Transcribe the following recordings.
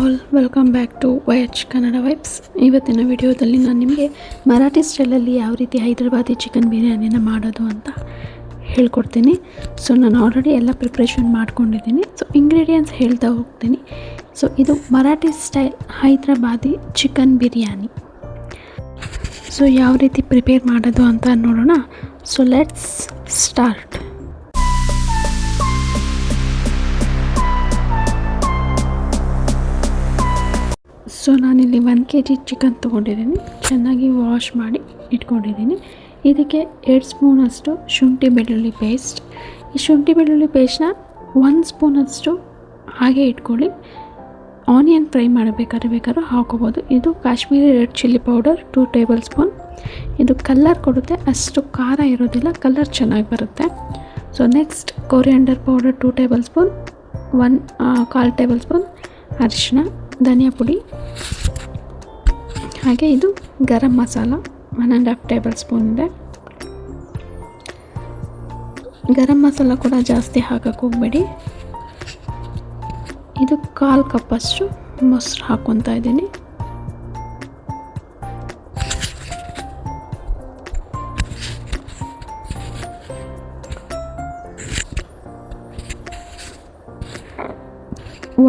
All, welcome back to YH Kannada vibes. ಇವತ್ತಿನ ವಿಡಿಯೋದಲ್ಲಿ ನಾನು ನಿಮಗೆ ಮರಾಠಿ ಸ್ಟೈಲಲ್ಲಿ ಯಾವ ರೀತಿ ಹೈದರಾಬಾದಿ ಚಿಕನ್ ಬಿರಿಯಾನಿನ ಮಾಡೋದು ಅಂತ ಹೇಳ್ಕೊಡ್ತೀನಿ. ಸೊ ನಾನು ಆಲ್ರೆಡಿ ಎಲ್ಲ ಪ್ರಿಪ್ರೇಷನ್ ಮಾಡ್ಕೊಂಡಿದ್ದೀನಿ. ಸೊ ಇಂಗ್ರೀಡಿಯೆಂಟ್ಸ್ ಹೇಳ್ತಾ ಹೋಗ್ತೀನಿ. ಸೊ ಇದು Marathi style Hyderabadi chicken biryani. So ಯಾವ ರೀತಿ ಪ್ರಿಪೇರ್ ಮಾಡೋದು ಅಂತ ನೋಡೋಣ. So let's start. ಸೊ ನಾನಿಲ್ಲಿ 1 kg ಚಿಕನ್ ತೊಗೊಂಡಿದ್ದೀನಿ. ಚೆನ್ನಾಗಿ ವಾಶ್ ಮಾಡಿ ಇಟ್ಕೊಂಡಿದ್ದೀನಿ. ಇದಕ್ಕೆ 2 ಸ್ಪೂನಷ್ಟು ಶುಂಠಿ ಬೆಳ್ಳುಳ್ಳಿ ಪೇಸ್ಟ್. ಈ ಶುಂಠಿ ಬೆಳ್ಳುಳ್ಳಿ ಪೇಸ್ಟ್ನ 1 ಸ್ಪೂನಷ್ಟು ಹಾಗೆ ಇಟ್ಕೊಳ್ಳಿ. ಆನಿಯನ್ ಫ್ರೈ ಬೇಕಾದ್ರೂ ಹಾಕೋಬೋದು. ಇದು Kashmiri red chilli powder 2 table spoon. ಇದು ಕಲರ್ ಕೊಡುತ್ತೆ, ಅಷ್ಟು ಖಾರ ಇರೋದಿಲ್ಲ, ಕಲರ್ ಚೆನ್ನಾಗಿ ಬರುತ್ತೆ. So next coriander powder 2 table spoon, 1/4 table spoon ಅರಿಶಿನ, ಧನಿಯಾ ಪುಡಿ, ಹಾಗೆ ಇದು ಗರಂ ಮಸಾಲ 1.5 ಟೇಬಲ್ ಸ್ಪೂನ್ ಇದೆ. ಗರಂ ಮಸಾಲ ಕೂಡ ಜಾಸ್ತಿ ಹಾಕಕ್ಕೆ ಹೋಗಬೇಡಿ. ಇದು 1/4 ಕಪ್ಪಷ್ಟು ಮೊಸರು ಹಾಕ್ಕೊತಾ ಇದ್ದೀನಿ.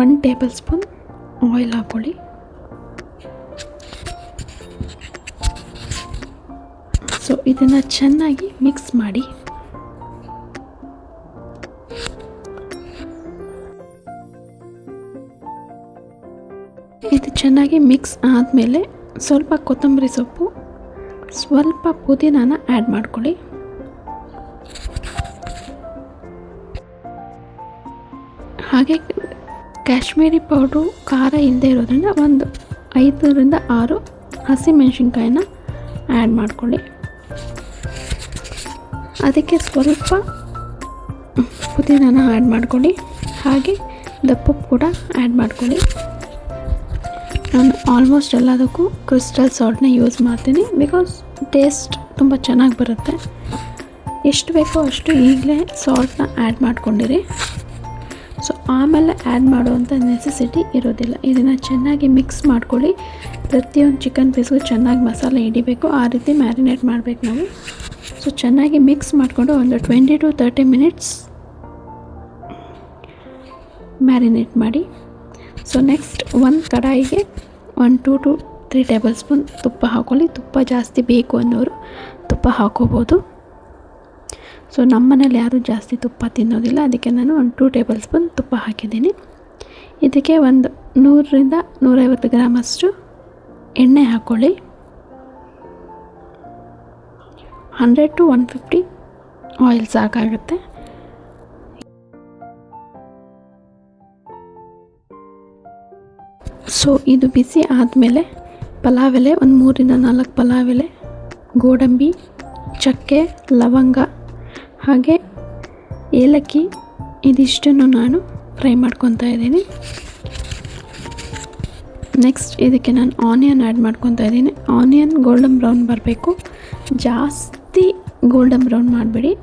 ಒನ್ ಟೇಬಲ್ ಸ್ಪೂನ್ ಆಯಿಲ್ ಹಾಕ್ಕೊಳ್ಳಿ. ಸೊ ಇದನ್ನು ಚೆನ್ನಾಗಿ ಮಿಕ್ಸ್ ಮಾಡಿ. ಇದು ಚೆನ್ನಾಗಿ ಮಿಕ್ಸ್ ಆದಮೇಲೆ ಸ್ವಲ್ಪ ಕೊತ್ತಂಬರಿ ಸೊಪ್ಪು, ಸ್ವಲ್ಪ ಪುದೀನಾನ ಆ್ಯಡ್ ಮಾಡ್ಕೊಳ್ಳಿ. ಹಾಗೆ ಕಾಶ್ಮೀರಿ ಪೌಡ್ರು ಖಾರ ಇಲ್ಲದೆ ಇರೋದ್ರಿಂದ ಒಂದು 5ರಿಂದ 6 ಹಸಿಮೆಣಸಿನ್ಕಾಯಿನ ಆ್ಯಡ್ ಮಾಡ್ಕೊಳ್ಳಿ. ಅದಕ್ಕೆ ಸ್ವಲ್ಪ ಪುದೀನಾನ ಆ್ಯಡ್ ಮಾಡ್ಕೊಳ್ಳಿ. ಹಾಗೆ ದಪ್ಪು ಕೂಡ ಆ್ಯಡ್ ಮಾಡ್ಕೊಳ್ಳಿ. ನಾನು ಆಲ್ಮೋಸ್ಟ್ ಎಲ್ಲದಕ್ಕೂ ಕ್ರಿಸ್ಟಲ್ ಸಾಲ್ಟ್ನ ಯೂಸ್ ಮಾಡ್ತೀನಿ, ಬಿಕಾಸ್ ಟೇಸ್ಟ್ ತುಂಬ ಚೆನ್ನಾಗಿ ಬರುತ್ತೆ. ಎಷ್ಟು ಬೇಕೋ ಅಷ್ಟು ಈಗಲೇ ಸಾಲ್ಟ್ನ ಆ್ಯಡ್ ಮಾಡ್ಕೊಂಡಿರಿ. ಸೊ ಆಮೇಲೆ ಆ್ಯಡ್ ಮಾಡುವಂಥ ನೆಸೆಸಿಟಿ ಇರೋದಿಲ್ಲ. ಇದನ್ನು ಚೆನ್ನಾಗಿ ಮಿಕ್ಸ್ ಮಾಡ್ಕೊಳ್ಳಿ. ಪ್ರತಿಯೊಂದು ಚಿಕನ್ ಪೀಸ್ಗೂ ಚೆನ್ನಾಗಿ ಮಸಾಲೆ ಹಿಡಿಬೇಕು, ಆ ರೀತಿ ಮ್ಯಾರಿನೇಟ್ ಮಾಡಬೇಕು ನಾವು. ಸೊ ಚೆನ್ನಾಗಿ ಮಿಕ್ಸ್ ಮಾಡಿಕೊಂಡು ಒಂದು 20 to 30 ಮಿನಿಟ್ಸ್ ಮ್ಯಾರಿನೇಟ್ ಮಾಡಿ. ಸೊ ನೆಕ್ಸ್ಟ್ ಒಂದು ಕಡಾಯಿಗೆ 2 to 3 ಟೇಬಲ್ ಸ್ಪೂನ್ ತುಪ್ಪ ಹಾಕ್ಕೊಳ್ಳಿ. ತುಪ್ಪ ಜಾಸ್ತಿ ಬೇಕು ಅನ್ನೋರು ತುಪ್ಪ ಹಾಕೋಬೋದು. ಸೊ ನಮ್ಮ ಮನೇಲಿ ಯಾರೂ ಜಾಸ್ತಿ ತುಪ್ಪ ತಿನ್ನೋದಿಲ್ಲ, ಅದಕ್ಕೆ ನಾನು 2 ಟೇಬಲ್ ಸ್ಪೂನ್ ತುಪ್ಪ ಹಾಕಿದ್ದೀನಿ. ಇದಕ್ಕೆ ಒಂದು 100ರಿಂದ 150 ಗ್ರಾಮಷ್ಟು ಎಣ್ಣೆ ಹಾಕ್ಕೊಳ್ಳಿ. 100 to 150 ಆಯಿಲ್ ಸಾಕಾಗುತ್ತೆ. ಸೊ ಇದು ಬಿಸಿ ಆದಮೇಲೆ ಪಲಾವ್ ಎಲೆ, ಒಂದು 3ರಿಂದ 4 ಪಲಾವ್ ಎಲೆ, ಗೋಡಂಬಿ, ಚಕ್ಕೆ, ಲವಂಗ, ಹಾಗೆ ಏಲಕ್ಕಿ, ಇದಿಷ್ಟನ್ನು ನಾನು ಫ್ರೈ ಮಾಡ್ಕೊತಾ ಇದ್ದೀನಿ. ನೆಕ್ಸ್ಟ್ ಇದಕ್ಕೆ ನಾನು ಆನಿಯನ್ ಆ್ಯಡ್ ಮಾಡ್ಕೊತಾ ಇದ್ದೀನಿ. ಆನಿಯನ್ ಗೋಲ್ಡನ್ ಬ್ರೌನ್ ಬರಬೇಕು, ಜಾಸ್ತಿ ಗೋಲ್ಡನ್ ಬ್ರೌನ್ ಮಾಡಬೇಡಿ.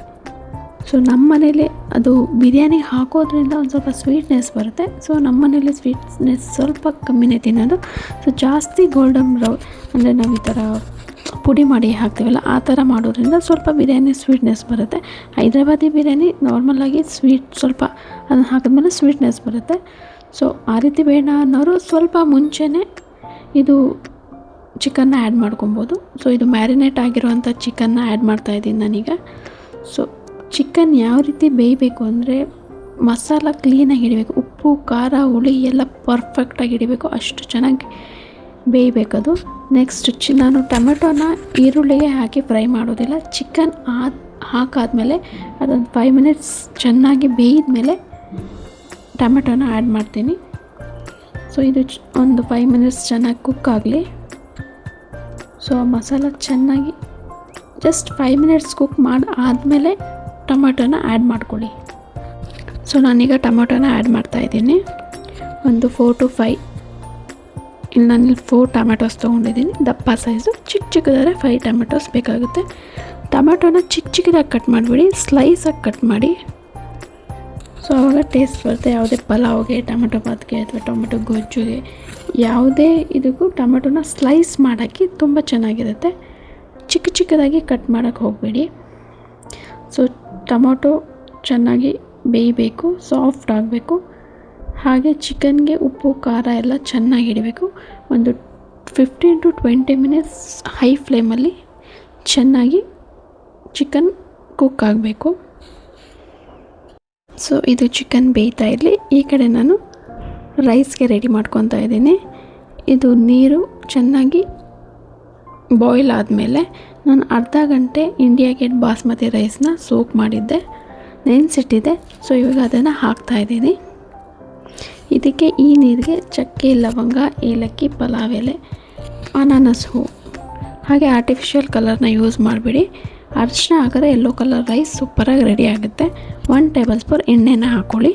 ಸೊ ನಮ್ಮ ಮನೇಲಿ ಅದು ಬಿರಿಯಾನಿ ಹಾಕೋದ್ರಿಂದ ಒಂದು ಸ್ವಲ್ಪ ಸ್ವೀಟ್ನೆಸ್ ಬರುತ್ತೆ. ಸೊ ನಮ್ಮ ಮನೇಲಿ ಸ್ವೀಟ್ನೆಸ್ ಸ್ವಲ್ಪ ಕಮ್ಮಿನೇ ತಿನ್ನೋದು. ಸೊ ಜಾಸ್ತಿ ಗೋಲ್ಡನ್ ಬ್ರೌನ್ ಅಂದರೆ ನಾವು ಈ ಥರ ಪುಡಿ ಮಾಡಿ ಹಾಕ್ತೀವಲ್ಲ, ಆ ಥರ ಮಾಡೋದ್ರಿಂದ ಸ್ವಲ್ಪ ಬಿರಿಯಾನಿ ಸ್ವೀಟ್ನೆಸ್ ಬರುತ್ತೆ. ಹೈದರಾಬಾದಿ ಬಿರಿಯಾನಿ ನಾರ್ಮಲಾಗಿ ಸ್ವೀಟ್ ಸ್ವಲ್ಪ ಅದನ್ನು ಹಾಕಿದ್ಮೇಲೆ ಸ್ವೀಟ್ನೆಸ್ ಬರುತ್ತೆ. ಸೊ ಆ ರೀತಿ ಬೇಡ ಅನ್ನೋರು ಸ್ವಲ್ಪ ಮುಂಚೆನೇ ಇದು ಚಿಕನ್ನ ಆ್ಯಡ್ ಮಾಡ್ಕೊಬೋದು. ಸೊ ಇದು ಮ್ಯಾರಿನೇಟ್ ಆಗಿರುವಂಥ ಚಿಕನ್ನ ಆ್ಯಡ್ ಮಾಡ್ತಾಯಿದ್ದೀನಿ ನಾನೀಗ. ಸೊ ಚಿಕನ್ ಯಾವ ರೀತಿ ಬೇಯಬೇಕು ಅಂದರೆ ಮಸಾಲ ಕ್ಲೀನಾಗಿ ಹಿಡಿಬೇಕು. ಉಪ್ಪು, ಖಾರ, ಹುಳಿ ಎಲ್ಲ ಪರ್ಫೆಕ್ಟಾಗಿ ಹಿಡಿಬೇಕು, ಅಷ್ಟು ಚೆನ್ನಾಗಿ ಬೇಯಬೇಕದು. ನೆಕ್ಸ್ಟ್ ನಾನು ಟೊಮೆಟೊನ ಈರುಳ್ಳಿಗೆ ಹಾಕಿ ಫ್ರೈ ಮಾಡೋದಿಲ್ಲ. ಚಿಕನ್ ಹಾಕಾದ್ಮೇಲೆ ಅದೊಂದು 5 ಮಿನಿಟ್ಸ್ ಚೆನ್ನಾಗಿ ಬೇಯಿದ ಮೇಲೆ ಟೊಮೆಟೊನ ಆ್ಯಡ್ ಮಾಡ್ತೀನಿ. ಸೊ ಇದು ಒಂದು 5 ಮಿನಿಟ್ಸ್ ಚೆನ್ನಾಗಿ ಕುಕ್ ಆಗಲಿ. ಸೊ ಮಸಾಲ ಚೆನ್ನಾಗಿ ಜಸ್ಟ್ 5 ಮಿನಿಟ್ಸ್ ಕುಕ್ ಆದಮೇಲೆ ಟೊಮೆಟೊನ ಆ್ಯಡ್ ಮಾಡ್ಕೊಳ್ಳಿ. ಸೊ ನಾನೀಗ ಟೊಮೆಟೊನ ಆ್ಯಡ್ ಮಾಡ್ತಾಯಿದ್ದೀನಿ. ಒಂದು 4 to 5 ಇಲ್ಲಿ ನಾನಿಲ್ಲಿ 4 ಟೊಮೆಟೊಸ್ ತೊಗೊಂಡಿದ್ದೀನಿ. ದಪ್ಪ ಸೈಜು, ಚಿಕ್ಕದಾದರೆ 5 ಟೊಮೆಟೊಸ್ ಬೇಕಾಗುತ್ತೆ. ಟೊಮೆಟೊನ ಚಿಕ್ಕದಾಗಿ ಕಟ್ ಮಾಡಿಬಿಡಿ, ಸ್ಲೈಸಾಗಿ ಕಟ್ ಮಾಡಿ. ಸೊ ಆವಾಗ ಟೇಸ್ಟ್ ಬರುತ್ತೆ. ಯಾವುದೇ ಪಲಾವ್ಗೆ, ಟೊಮೆಟೊ ಬಾತ್ಗೆ ಅಥವಾ ಟೊಮೆಟೊ ಗೊಜ್ಜುಗೆ, ಯಾವುದೇ ಇದಕ್ಕೂ ಟೊಮೆಟೊನ ಸ್ಲೈಸ್ ಮಾಡೋಕ್ಕೆ ತುಂಬ ಚೆನ್ನಾಗಿರುತ್ತೆ. ಚಿಕ್ಕ ಚಿಕ್ಕದಾಗಿ ಕಟ್ ಮಾಡೋಕ್ಕೆ ಹೋಗಬೇಡಿ. ಸೊ ಟೊಮೊಟೊ ಚೆನ್ನಾಗಿ ಬೇಯಬೇಕು, ಸಾಫ್ಟ್ ಆಗಬೇಕು. ಹಾಗೆ ಚಿಕನ್ಗೆ ಉಪ್ಪು ಖಾರ ಎಲ್ಲ ಚೆನ್ನಾಗಿ ಹಿಡಿಬೇಕು. ಒಂದು 15 to 20 ಮಿನಿಟ್ಸ್ ಹೈ ಫ್ಲೇಮಲ್ಲಿ ಚೆನ್ನಾಗಿ ಚಿಕನ್ ಕುಕ್ ಆಗಬೇಕು. ಸೊ ಇದು ಚಿಕನ್ ಬೇಯ್ತಾ ಇರಲಿ. ಈ ಕಡೆ ನಾನು ರೈಸ್ಗೆ ರೆಡಿ ಮಾಡ್ಕೊತಾ ಇದ್ದೀನಿ. ಇದು ನೀರು ಚೆನ್ನಾಗಿ ಬಾಯ್ಲ್ ಆದಮೇಲೆ ನಾನು ಅರ್ಧ ಗಂಟೆ ಇಂಡಿಯಾ ಗೇಟ್ ಬಾಸ್ಮತಿ ರೈಸ್ನ ಸೋಕ್ ಮಾಡಿದ್ದೆ, ನೆನೆಸಿಟ್ಟಿದ್ದೆ. ಸೊ ಇವಾಗ ಅದನ್ನು ಹಾಕ್ತಾಯಿದ್ದೀನಿ. ಇದಕ್ಕೆ ಈ ನೀರಿಗೆ ಚಕ್ಕೆ, ಲವಂಗ, ಏಲಕ್ಕಿ, ಪಲಾವ್ ಎಲೆ, ಅನಾನಸ್ ಹೂವು, ಹಾಗೆ ಆರ್ಟಿಫಿಷಿಯಲ್ ಕಲರ್ನ ಯೂಸ್ ಮಾಡಿಬಿಡಿ. ಅರಿಶಿನ ಹಾಕಿದ್ರೆ ಯೆಲ್ಲೋ ಕಲರ್ ರೈಸ್ ಸೂಪರಾಗಿ ರೆಡಿ ಆಗುತ್ತೆ. 1 ಟೇಬಲ್ ಸ್ಪೂನ್ ಎಣ್ಣೆನ ಹಾಕ್ಕೊಳ್ಳಿ.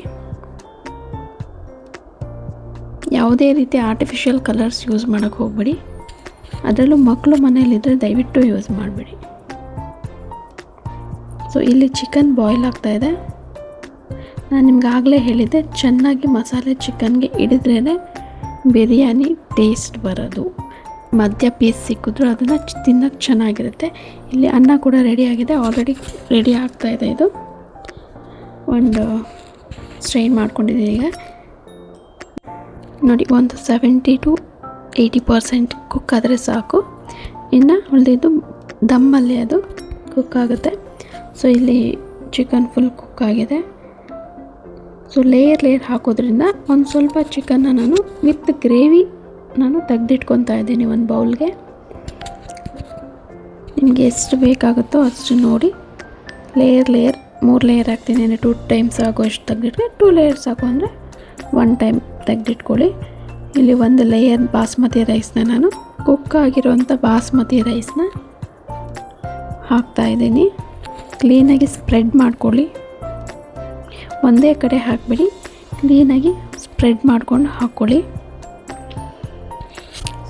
ಯಾವುದೇ ರೀತಿ ಆರ್ಟಿಫಿಷಿಯಲ್ ಕಲರ್ಸ್ ಯೂಸ್ ಮಾಡೋಕ್ಕೆ ಹೋಗ್ಬೇಡಿ. ಅದರಲ್ಲೂ ಮಕ್ಕಳು ಮನೇಲಿದ್ದರೆ ದಯವಿಟ್ಟು ಯೂಸ್ ಮಾಡಿಬಿಡಿ. ಸೊ ಇಲ್ಲಿ ಚಿಕನ್ ಬಾಯ್ಲ್ ಆಗ್ತಾಯಿದೆ. ನಾನು ನಿಮ್ಗೆ ಆಗಲೇ ಹೇಳಿದ್ದೆ, ಚೆನ್ನಾಗಿ ಮಸಾಲೆ ಚಿಕನ್ಗೆ ಹಿಡಿದ್ರೇ ಬಿರಿಯಾನಿ ಟೇಸ್ಟ್ ಬರೋದು. ಮಧ್ಯ ಪೀಸ್ ಸಿಕ್ಕಿದ್ರು ಅದನ್ನು ತಿನ್ನೋಕ್ಕೆ ಚೆನ್ನಾಗಿರುತ್ತೆ. ಇಲ್ಲಿ ಅನ್ನ ಕೂಡ ರೆಡಿಯಾಗಿದೆ, ಆಲ್ರೆಡಿ ರೆಡಿ ಆಗ್ತಾಯಿದೆ. ಇದು ಒಂದು ಸ್ಟ್ರೈನ್ ಮಾಡ್ಕೊಂಡಿದ್ದೀನಿ. ಈಗ ನೋಡಿ, ಒಂದು 70 to 80% ಕುಕ್ ಆದರೆ ಸಾಕು. ಇನ್ನು ಉಳಿದಿದ್ದು ದಮ್ಮಲ್ಲಿ ಅದು ಕುಕ್ ಆಗುತ್ತೆ. ಸೊ ಇಲ್ಲಿ ಚಿಕನ್ ಫುಲ್ ಕುಕ್ ಆಗಿದೆ. ಸೊ ಲೇಯರ್ ಹಾಕೋದ್ರಿಂದ ಒಂದು ಸ್ವಲ್ಪ ಚಿಕನ್ನ ನಾನು ವಿತ್ ಗ್ರೇವಿ ನಾನು ತೆಗೆದಿಟ್ಕೊತಾ ಇದ್ದೀನಿ ಒಂದು ಬೌಲ್ಗೆ. ನಿಮಗೆ ಎಷ್ಟು ಬೇಕಾಗುತ್ತೋ ಅಷ್ಟು ನೋಡಿ ಲೇಯರ್ 3 ಲೇಯರ್ ಹಾಕ್ತೀನಿ. 2 ಟೈಮ್ಸ್ ಆಗೋ ಅಷ್ಟು ತೆಗೆದಿಟ್ರೆ 2 ಲೇಯರ್ಸ್ ಹಾಕೋ ಅಂದರೆ 1 ಟೈಮ್ ತೆಗೆದಿಟ್ಕೊಳ್ಳಿ. ಇಲ್ಲಿ ಒಂದು ಲೇಯರ್ ಬಾಸ್ಮತಿ ರೈಸ್ನ ನಾನು ಕುಕ್ ಆಗಿರೋಂಥ ಬಾಸ್ಮತಿ ರೈಸ್ನ ಹಾಕ್ತಾಯಿದ್ದೀನಿ. ಕ್ಲೀನಾಗಿ ಸ್ಪ್ರೆಡ್ ಮಾಡ್ಕೊಳ್ಳಿ. ಒಂದೇ ಕಡೆ ಹಾಕಿಬಿಡಿ, ಕ್ಲೀನಾಗಿ ಸ್ಪ್ರೆಡ್ ಮಾಡ್ಕೊಂಡು ಹಾಕ್ಕೊಳ್ಳಿ.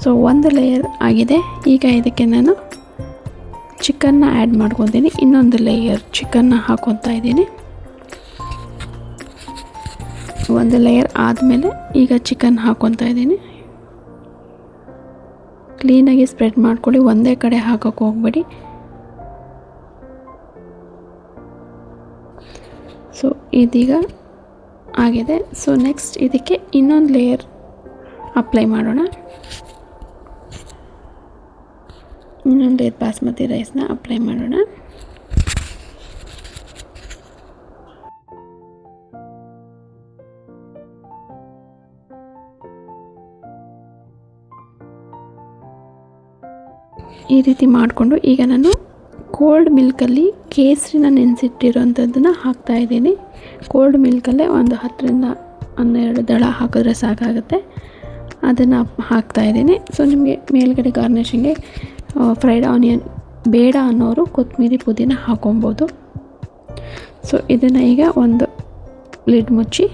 ಸೊ ಒಂದು ಲೇಯರ್ ಆಗಿದೆ. ಈಗ ಇದಕ್ಕೆ ನಾನು ಚಿಕನ್ನ ಆ್ಯಡ್ ಮಾಡ್ಕೊತೀನಿ. ಇನ್ನೊಂದು ಲೇಯರ್ ಚಿಕನ್ನ ಹಾಕ್ಕೊತಾ ಇದ್ದೀನಿ. ಒಂದು ಲೇಯರ್ ಆದಮೇಲೆ ಈಗ ಚಿಕನ್ ಹಾಕ್ಕೊತಾ ಇದ್ದೀನಿ. ಕ್ಲೀನಾಗಿ ಸ್ಪ್ರೆಡ್ ಮಾಡ್ಕೊಳ್ಳಿ, ಒಂದೇ ಕಡೆ ಹಾಕೋಕ್ಕೆ ಹೋಗಬೇಡಿ. ಸೊ ಇದೀಗ ಆಗಿದೆ. ಸೊ ನೆಕ್ಸ್ಟ್ ಇದಕ್ಕೆ ಇನ್ನೊಂದು ಲೇಯರ್ ಅಪ್ಲೈ ಮಾಡೋಣ. ಇನ್ನೊಂದು ಲೇಯರ್ ಬಾಸ್ಮತಿ ರೈಸ್ನ ಅಪ್ಲೈ ಮಾಡೋಣ. ಈ ರೀತಿ ಮಾಡಿಕೊಂಡು ಈಗ ನಾನು ಕೋಲ್ಡ್ ಮಿಲ್ಕಲ್ಲಿ ಕೇಸರಿನ ನೆನೆಸಿಟ್ಟಿರೋಂಥದ್ದನ್ನು ಹಾಕ್ತಾಯಿದ್ದೀನಿ. ಕೋಲ್ಡ್ ಮಿಲ್ಕಲ್ಲೇ ಒಂದು 10 ರಿಂದ 12 ದಳ ಹಾಕಿದ್ರೆ ಸಾಕಾಗುತ್ತೆ. ಅದನ್ನು ಹಾಕ್ತಾಯಿದ್ದೀನಿ. ಸೊ ನಿಮಗೆ ಮೇಲ್ಗಡೆ ಗಾರ್ನಿಷಿಂಗ್ಗೆ ಫ್ರೈಡ್ ಆನಿಯನ್ ಬೇಡ ಅನ್ನೋರು ಕೊತ್ತಂಬರಿ ಪುದೀನ ಹಾಕೊಬೋದು. ಸೊ ಇದನ್ನು ಈಗ ಒಂದು ಲಿಡ್ ಮುಚ್ಚಿ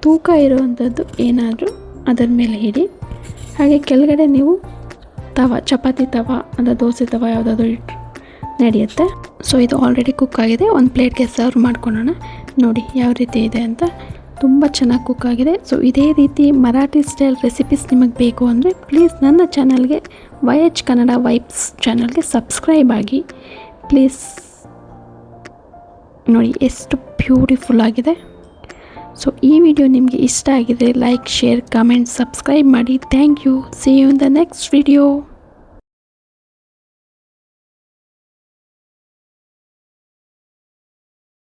ತೂಕ ಇರುವಂಥದ್ದು ಏನಾದರೂ ಅದರ ಮೇಲೆ ಇಡಿ. ಹಾಗೆ ಕೆಳಗಡೆ ನೀವು ಚಪಾತಿ ತವ ಅಂದರೆ ದೋಸೆ ತವ ಯಾವುದಾದ್ರೂ ಇಟ್ಟರು ನಡೆಯುತ್ತೆ. ಸೊ ಇದು ಆಲ್ರೆಡಿ ಕುಕ್ ಆಗಿದೆ. ಒಂದು ಪ್ಲೇಟ್ಗೆ ಸರ್ವ್ ಮಾಡ್ಕೊಳ್ಳೋಣ. ನೋಡಿ ಯಾವ ರೀತಿ ಇದೆ ಅಂತ, ತುಂಬ ಚೆನ್ನಾಗಿ ಕುಕ್ ಆಗಿದೆ. ಸೊ ಇದೇ ರೀತಿ ಮರಾಠಿ ಸ್ಟೈಲ್ ರೆಸಿಪೀಸ್ ನಿಮಗೆ ಬೇಕು ಅಂದರೆ ಪ್ಲೀಸ್ ನನ್ನ ಚಾನಲ್ಗೆ YH ಕನ್ನಡ ವೈಬ್ಸ್ ಚಾನಲ್ಗೆ ಸಬ್ಸ್ಕ್ರೈಬ್ ಆಗಿ ಪ್ಲೀಸ್. ನೋಡಿ ಎಷ್ಟು ಬ್ಯೂಟಿಫುಲ್ ಆಗಿದೆ. ಸೊ ಈ ವಿಡಿಯೋ ನಿಮಗೆ ಇಷ್ಟ ಆಗಿದೆ ಲೈಕ್, ಶೇರ್, ಕಮೆಂಟ್, ಸಬ್ಸ್ಕ್ರೈಬ್ ಮಾಡಿ. Thank you. See you in the next video.